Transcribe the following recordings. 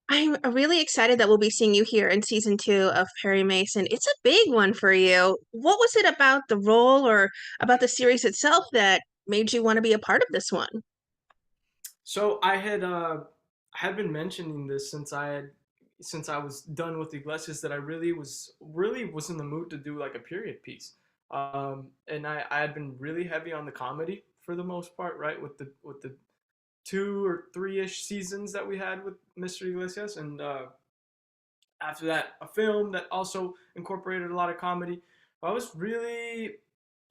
I'm really excited that we'll be seeing you here in season two of Perry Mason. It's a big one for you. What was it about the role or about the series itself that made you want to be a part of this one? So I had been mentioning this since I was done with Iglesias that I really was in the mood to do like a period piece. And I had been really heavy on the comedy for the most part, right? With the 2 or 3-ish seasons that we had with Mr. Iglesias, and after that, a film that also incorporated a lot of comedy. I was really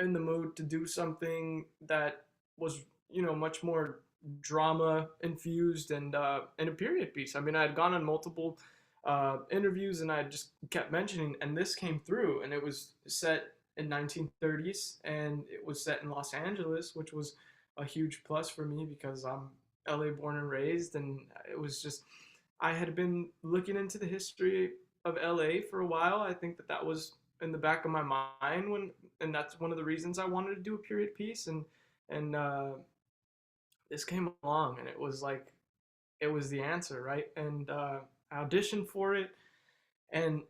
in the mood to do something that was, much more drama infused and a period piece. I mean, I had gone on multiple interviews and I just kept mentioning, and this came through, and it was set in 1930s, and it was set in Los Angeles, which was a huge plus for me because I'm LA born and raised, and it was just I had been looking into the history of LA for a while. I think that was in the back of my mind and that's one of the reasons I wanted to do a period piece. And this came along, and it was like it was the answer, right? And I auditioned for it, and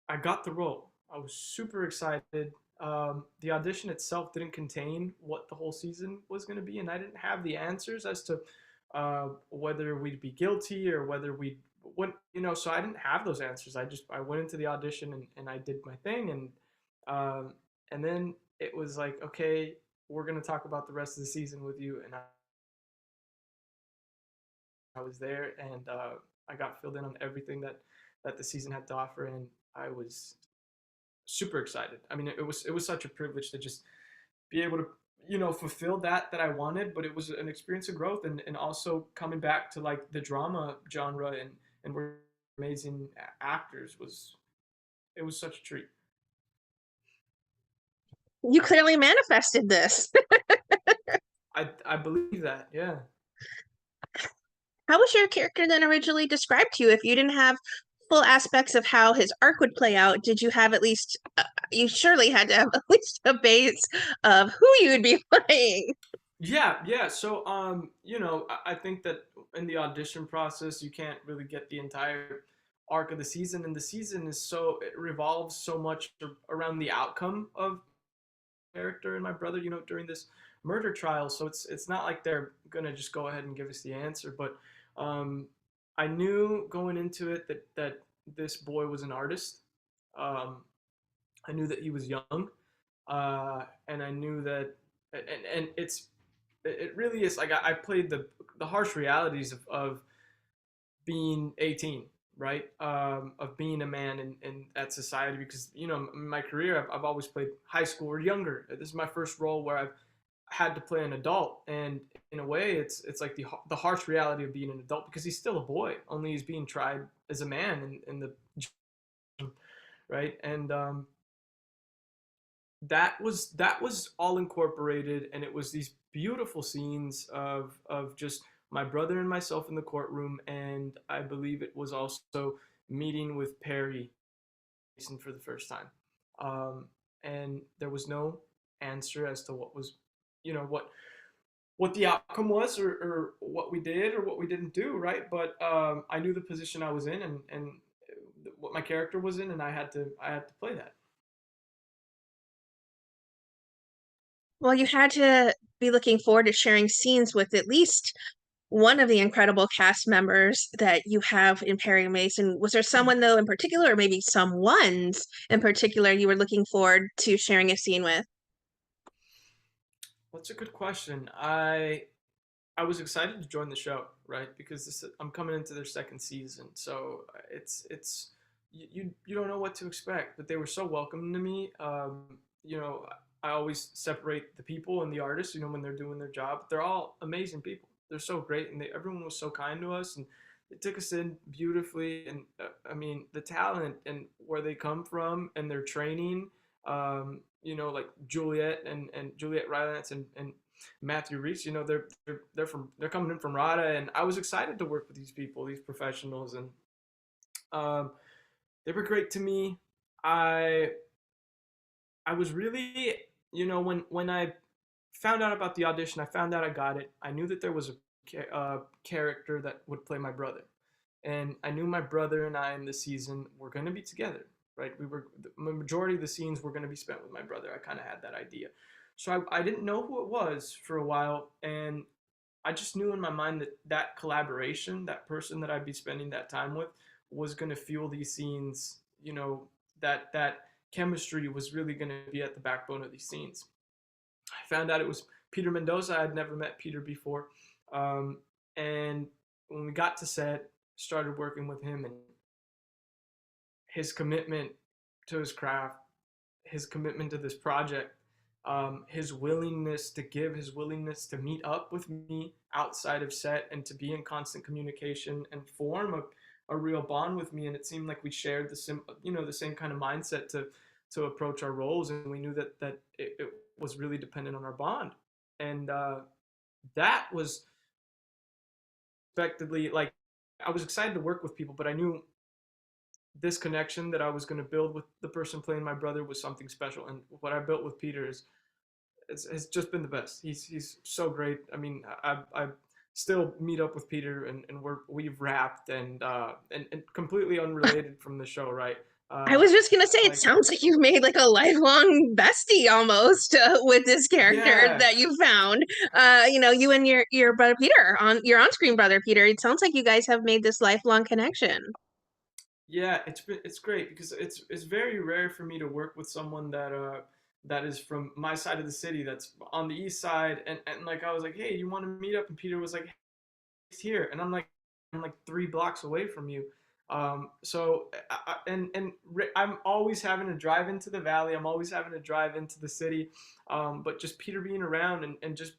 I got the role. I was super excited. The audition itself didn't contain what the whole season was going to be, and I didn't have the answers as to whether we'd be guilty or whether we'd what So I didn't have those answers. I went into the audition, and I did my thing, um, and then it was like, okay, we're going to talk about the rest of the season with you, and I was there, and I got filled in on everything that the season had to offer, and I was super excited. I mean, it was such a privilege to just be able to fulfill that I wanted, but it was an experience of growth, and also coming back to like the drama genre, and we're amazing actors. It was such a treat. You clearly manifested this. I believe that, yeah. How was your character then originally described to you? If you didn't have full aspects of how his arc would play out, did you have at least, you surely had to have at least a base of who you would be playing? Yeah, yeah. So, I think that in the audition process, you can't really get the entire arc of the season, and the season it revolves so much around the outcome of character and my brother, during this murder trial. So it's not like they're gonna just go ahead and give us the answer. But um, I knew going into it that this boy was an artist. Um, I knew that he was young, and I knew that, and it really is like I played the harsh realities of being 18, right? Of being a man in that society, because in my career I've always played high school or younger. This is my first role where I've had to play an adult, and in a way it's like the harsh reality of being an adult, because he's still a boy, only he's being tried as a man in the right. And that was all incorporated, and it was these beautiful scenes of just my brother and myself in the courtroom, and I believe it was also meeting with Perry Mason for the first time. And there was no answer as to what was, what the outcome was, or what we did or what we didn't do, right? But I knew the position I was in, and what my character was in, and I had to play that. Well, you had to be looking forward to sharing scenes with at least one of the incredible cast members that you have in Perry Mason. Was there someone, though, in particular, or maybe some ones in particular you were looking forward to sharing a scene with? That's a good question. I was excited to join the show, right? Because I'm coming into their second season, so it's you don't know what to expect, but they were so welcoming to me. I always separate the people and the artists. When they're doing their job, they're all amazing people. They're so great, and everyone was so kind to us, and they took us in beautifully. And I mean, the talent and where they come from and their training. Like Juliet and Juliet Rylance and Matthew Reese. They're coming in from RADA, and I was excited to work with these people, these professionals, and um, they were great to me. I I was really, when I found out about the audition, I found out I got it. I knew that there was a character that would play my brother. and I knew my brother and I in the season were going to be together, right? We were the majority of the scenes were going to be spent with my brother. I kind of had that idea, so I didn't know who it was for a while, and I just knew in my mind that that collaboration, that person that I'd be spending that time with, was going to fuel these scenes. You know, that chemistry was really going to be at the backbone of these scenes. I found out it was Peter Mendoza. I'd never met Peter before, um, and when we got to set, started working with him, and his commitment to his craft, his commitment to this project, his willingness to give, his willingness to meet up with me outside of set and to be in constant communication and form a real bond with me. And it seemed like we shared the same kind of mindset to approach our roles, and we knew that it was really dependent on our bond, and that was expectedly like I was excited to work with people, but I knew this connection that I was going to build with the person playing my brother was something special. And what I built with Peter is has just been the best. He's so great. I mean, I still meet up with Peter, and we've rapped, and completely unrelated from the show, right? I Uh, was just gonna say, it like sounds like you've made like a lifelong bestie almost with this character yeah, that you found. You and your brother Peter, on your on-screen brother Peter. It sounds like you guys have made this lifelong connection. yeah, it's great because it's very rare for me to work with someone that is from my side of the city, that's on the east side, and like I was like, hey, you want to meet up? And Peter was like, here, and I'm like 3 blocks away from you. So and I'm always having to drive into the valley. I'm always having to drive into the city. But just Peter being around, and just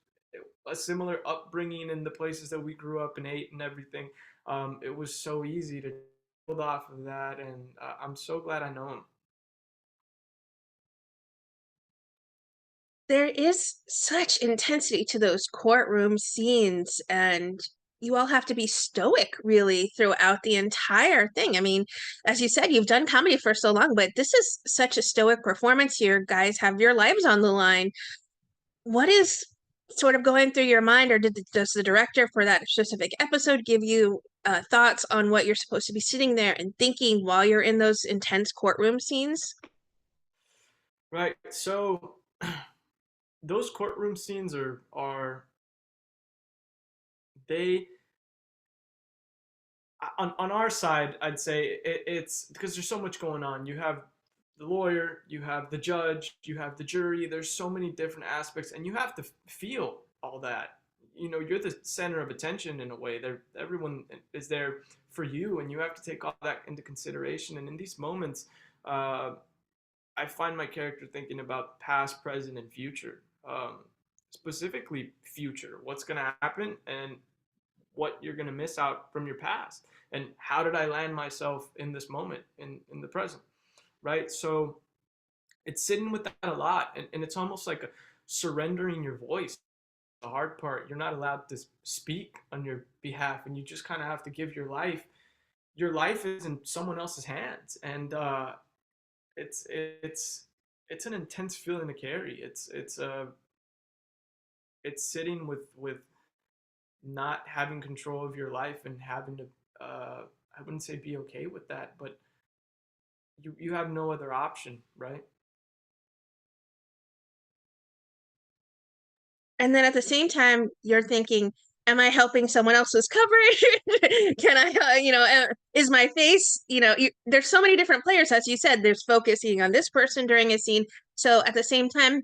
a similar upbringing in the places that we grew up and ate and everything. It was so easy to build off of that, and I'm so glad I know him. There is such intensity to those courtroom scenes, and you all have to be stoic really throughout the entire thing. I mean, as you said, you've done comedy for so long, but this is such a stoic performance here. Guys have your lives on the line. What is sort of going through your mind, or does the director for that specific episode give you thoughts on what you're supposed to be sitting there and thinking while you're in those intense courtroom scenes? Right. So those courtroom scenes are they on our side, I'd say it's because there's so much going on. You have the lawyer, you have the judge, you have the jury. There's so many different aspects, and you have to feel all that. You know, you're the center of attention in a way. Everyone is there for you, and you have to take all that into consideration. And in these moments, uh, I find my character thinking about past, present, and future. Specifically, future. What's going to happen, and what you're going to miss out from your past, and how did I land myself in this moment in the present, right? So it's sitting with that a lot, and it's almost like a surrendering your voice. The hard part, you're not allowed to speak on your behalf, and you just kind of have to give your life is in someone else's hands, and it's an intense feeling to carry. It's sitting with not having control of your life, and having to I wouldn't say be okay with that, but you have no other option, right? And then at the same time, you're thinking, am I helping someone else's coverage? Can I, is my face, there's so many different players, as you said, there's focusing on this person during a scene. So at the same time,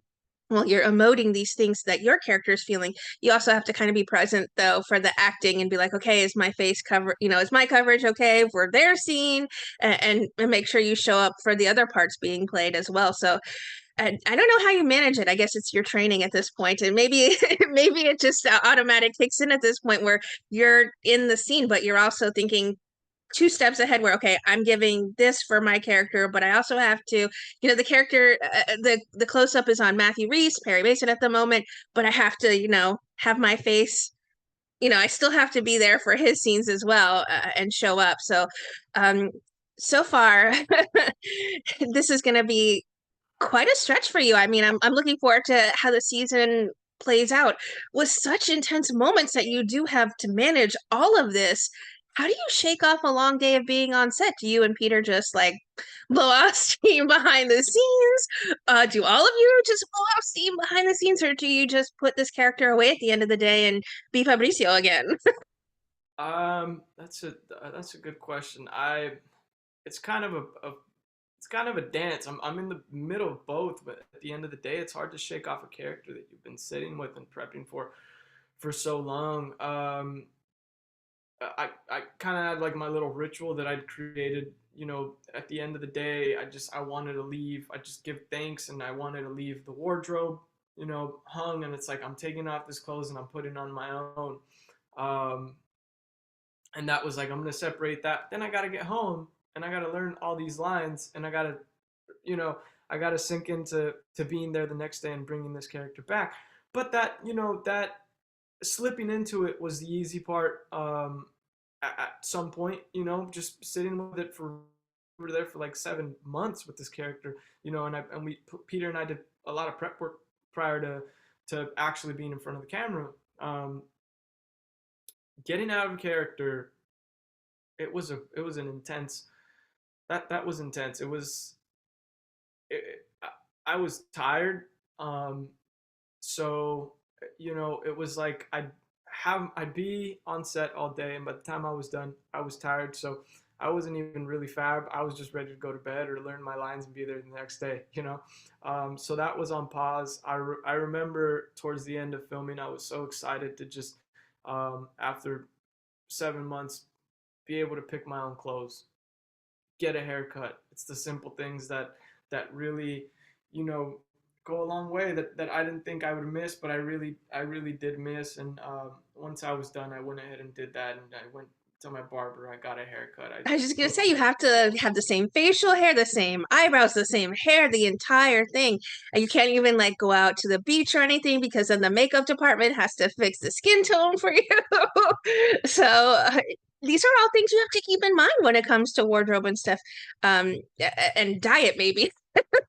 well, you're emoting these things that your character is feeling. You also have to kind of be present though for the acting and be like, okay, is my face cover, is my coverage okay for their scene? And make sure you show up for the other parts being played as well. So I don't know how you manage it. I guess it's your training at this point, and maybe maybe it just automatic kicks in at this point where you're in the scene, but you're also thinking 2 steps ahead. Where okay, I'm giving this for my character, but I also have to, the character, the close up is on Matthew Reese, Perry Mason at the moment, but I have to, have my face. I still have to be there for his scenes as well and show up. So, um, so far, this is going to be quite a stretch for you. I mean, I'm looking forward to how the season plays out with such intense moments that you do have to manage all of this. How do you shake off a long day of being on set? Do you and Peter just like blow off steam behind the scenes? Do all of you just blow off steam behind the scenes, or do you just put this character away at the end of the day and be Fabrizio again? That's a good question. I It's kind of it's kind of a dance. I'm in the middle of both, but at the end of the day, it's hard to shake off a character that you've been sitting with and prepping for so long. I kind of had like my little ritual that I'd created. You know, at the end of the day, I wanted to leave. I just give thanks, and I wanted to leave the wardrobe, hung, and it's like I'm taking off this clothes and I'm putting on my own. Um, and that was like I'm gonna separate that. Then I gotta get home and I gotta learn all these lines, and you know, I gotta sink into being there the next day and bringing this character back. But that slipping into it was the easy part. At some point, just sitting with it for we were there for like 7 months with this character, and Peter and I did a lot of prep work prior to actually being in front of the camera. Um, Getting out of character, it was an intense that was intense. I was tired. So it was like I'd be on set all day, and by the time I was done, I was tired. So I wasn't even really Fab. I was just ready to go to bed or learn my lines and be there the next day. So that was on pause. I remember towards the end of filming, I was so excited to just after 7 months be able to pick my own clothes, get a haircut. It's the simple things that really, you know, go a long way that I didn't think I would miss, but I really did miss. And once I was done, I went ahead and did that, and I went to my barber. I got a haircut. I I was just gonna put say you have to have the same facial hair, the same eyebrows, the same hair, the entire thing. And you can't even like go out to the beach or anything because then the makeup department has to fix the skin tone for you. So these are all things you have to keep in mind when it comes to wardrobe and stuff, and diet maybe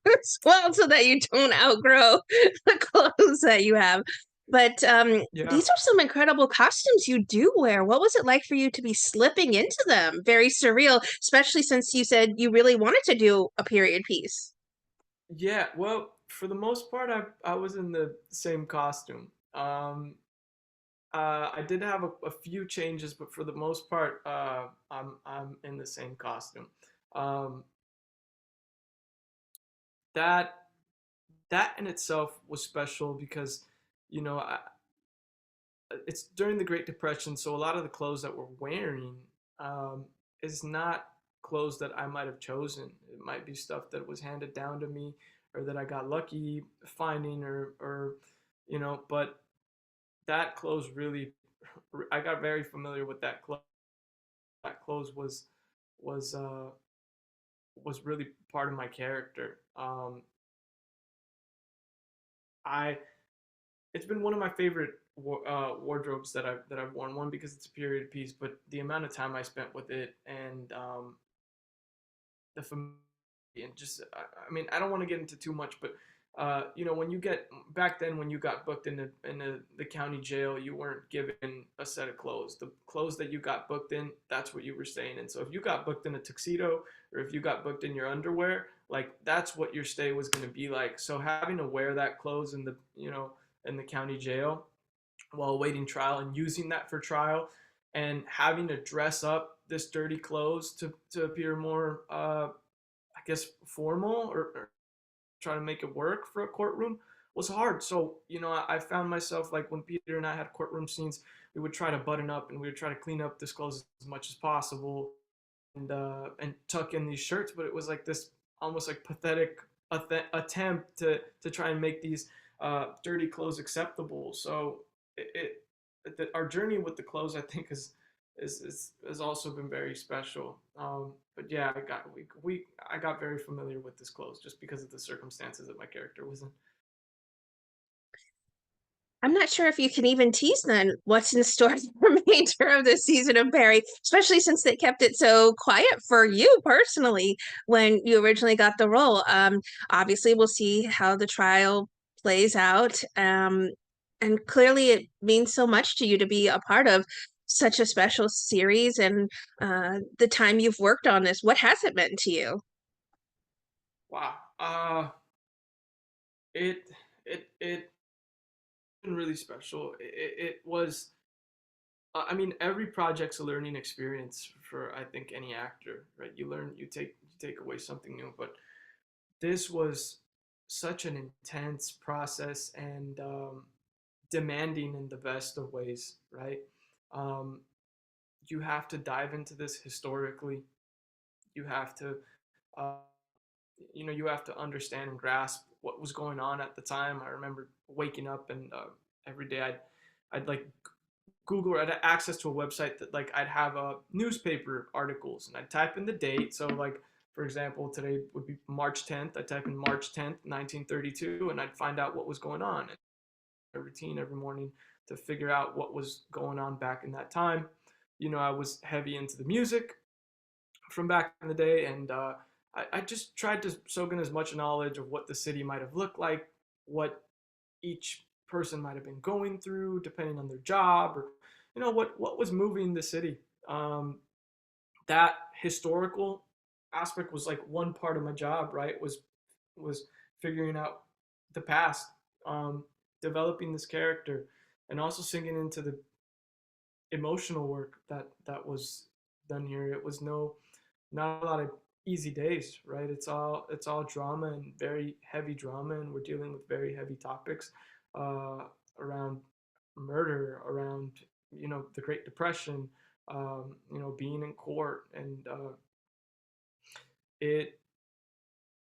as well, so that you don't outgrow the clothes that you have. But yeah. these are some incredible costumes you do wear. What was it like for you to be slipping into them? Very surreal, especially since you said you really wanted to do a period piece. Yeah, well, for the most part, I was in the same costume. I did have a few changes, but for the most part, I'm in the same costume. Um, that that in itself was special because, you know, I, it's during the Great Depression, so a lot of the clothes that we're wearing um, is not clothes that I might have chosen. It might be stuff that was handed down to me or that I got lucky finding, but that clothes really, I got very familiar with that clothes. That clothes was uh, was really part of my character. I It's been one of my favorite wardrobes that I've worn. One because it's a period piece, but the amount of time I spent with it and the familiarity and just I mean I don't want to get into too much, but when you get back then when you got booked in the county jail, you weren't given a set of clothes. The clothes that you got booked in, that's what you were staying in. So if you got booked in a tuxedo or if you got booked in your underwear, like that's what your stay was going to be like. So having to wear that clothes in the county jail while awaiting trial and using that for trial and having to dress up this dirty clothes to appear more I guess formal or try to make it work for a courtroom was hard. So, I found myself like when Peter and I had courtroom scenes, we would try to button up and we would try to clean up this clothes as much as possible and tuck in these shirts, but it was like this almost like pathetic attempt to try and make these dirty clothes acceptable. So our journey with the clothes, I think, has also been very special. But yeah, I got very familiar with this clothes just because of the circumstances that my character was in. I'm not sure if you can even tease then what's in store for the remainder of the season of Barry, especially since they kept it so quiet for you personally when you originally got the role. Obviously, we'll see how the trial plays out. And clearly, it means so much to you to be a part of. such a special series and the time you've worked on this. What has it meant to you? Wow. It it been really special. It was. I mean, every project's a learning experience for I think any actor, right? You learn, you take away something new. But this was such an intense process and demanding in the best of ways, right? Um, you have to dive into this historically. You have to uh, you have to understand and grasp what was going on at the time. I remember waking up and every day I'd like Google or I'd have access to a website that like I'd have newspaper articles and I'd type in the date. So like for example, today would be March 10th. I type in March 10th, 1932, and I'd find out what was going on. And a routine every morning to figure out what was going on back in that time. I was heavy into the music from back in the day, and I just tried to soak in as much knowledge of what the city might have looked like, what each person might have been going through, depending on their job, or what was moving the city. That historical aspect was like one part of my job, right? Was figuring out the past, um, developing this character, and also sinking into the emotional work that was done here. It was not a lot of easy days, right? It's all drama and very heavy drama, and we're dealing with very heavy topics uh, around murder, around the Great Depression, being in court, and it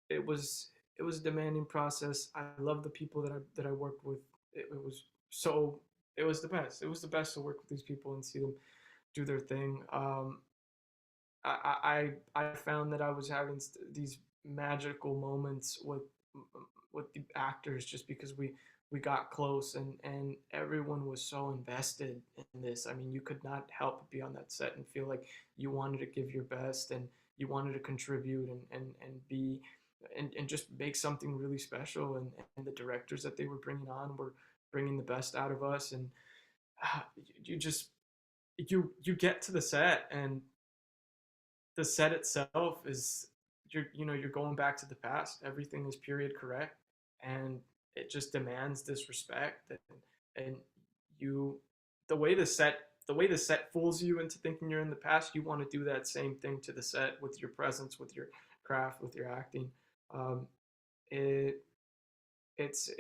it was it was a demanding process. I love the people that I worked with. It was so it was the best. It was the best to work with these people and see them do their thing. I found that I was having these magical moments with the actors just because we got close, and everyone was so invested in this. I mean, you could not help but be on that set and feel like you wanted to give your best and you wanted to contribute and be and just make something really special. And the directors that they were bringing on were bringing the best out of us. And you just you get to the set, and the set itself is you're going back to the past. Everything is period correct, and it just demands this respect. And you the way the set fools you into thinking you're in the past, you want to do that same thing to the set with your presence, with your craft, with your acting. um, it it's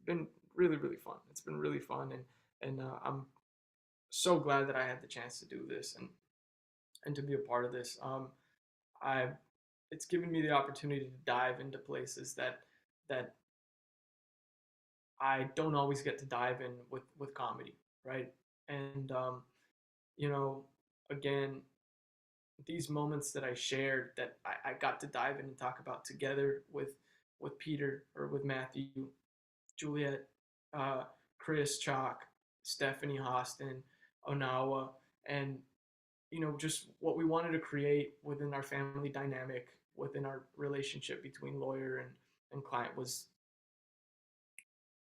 been really really fun. It's been really fun, and I'm so glad that I had the chance to do this and to be a part of this. I It's given me the opportunity to dive into places that I don't always get to dive in with comedy, right? And you know, again, these moments that I shared that I got to dive in and talk about together with Peter or with Matthew, Juliet, uh, Chris Chalk, Stephanie Hostin, Onawa, and just what we wanted to create within our family dynamic, within our relationship between lawyer and client was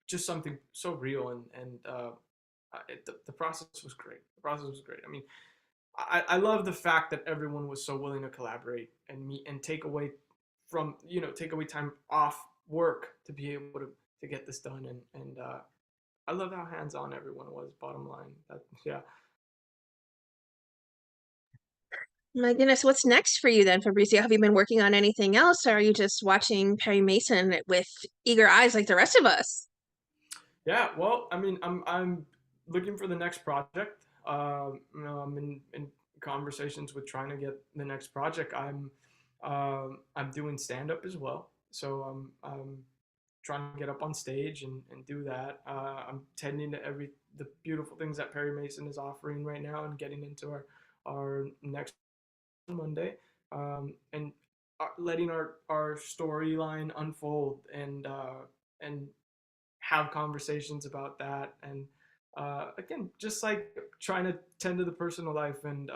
just something so real. And the process was great. The process was great. I mean, I love the fact that everyone was so willing to collaborate and meet and take away time off work to be able to get this done. And I love how hands on everyone was. Bottom line, yeah. My goodness, what's next for you then, Fabrizio? Have you been working on anything else, or are you just watching Perry Mason with eager eyes like the rest of us? Yeah, well, I mean, I'm looking for the next project. I'm in conversations with trying to get the next project. I'm doing stand up as well, so I'm trying to get up on stage and do that. I'm tending to the beautiful things that Perry Mason is offering right now, and getting into our next Monday, and letting our storyline unfold and have conversations about that. And again, just like trying to tend to the personal life and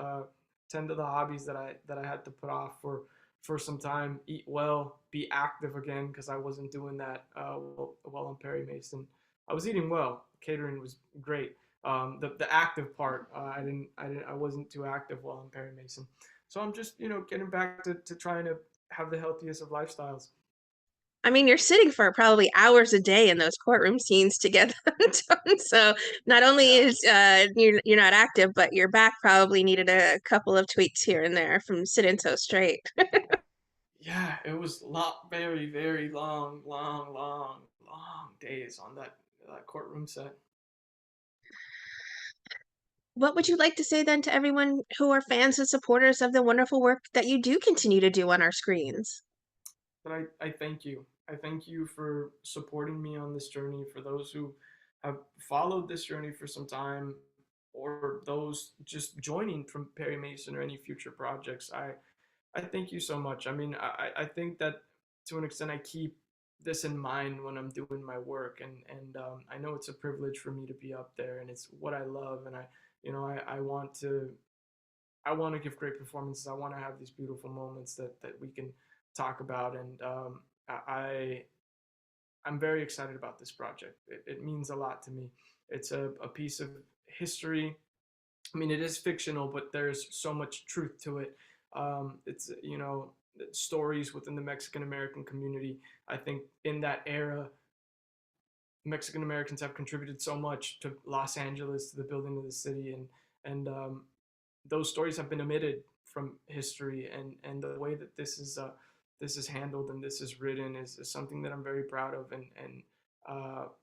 tend to the hobbies that I had to put off for some time. Eat well, be active again, because I wasn't doing that while on Perry Mason. I was eating well, catering was great, the active part. I wasn't too active while in Perry Mason, so I'm just getting back to trying to have the healthiest of lifestyles. I mean, you're sitting for probably hours a day in those courtroom scenes to get them done. So not only Yeah, is you're not active, but your back probably needed a couple of tweaks here and there from sitting so straight. yeah, it was very, very long, long, long, long days on that courtroom set. What would you like to say then to everyone who are fans and supporters of the wonderful work that you do continue to do on our screens? But I thank you. I thank you for supporting me on this journey. For those who have followed this journey for some time, or those just joining from Perry Mason or any future projects, I thank you so much. I mean, I think that to an extent I keep this in mind when I'm doing my work, and I know it's a privilege for me to be up there, and it's what I love, and I want to give great performances. I want to have these beautiful moments that we can talk about, and I I'm very excited about this project. It means a lot to me. It's a piece of history. I mean, it is fictional, but there's so much truth to it. It's stories within the Mexican American community. I think in that era, Mexican Americans have contributed so much to Los Angeles, to the building of the city, and those stories have been omitted from history, and the way that this is handled and this is written is something that I'm very proud of, and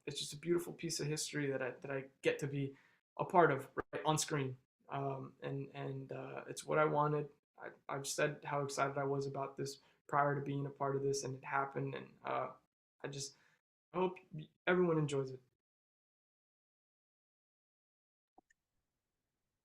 it's just a beautiful piece of history that I get to be a part of right, on screen, and it's what I wanted. I've said how excited I was about this prior to being a part of this, and it happened, and I hope everyone enjoys it.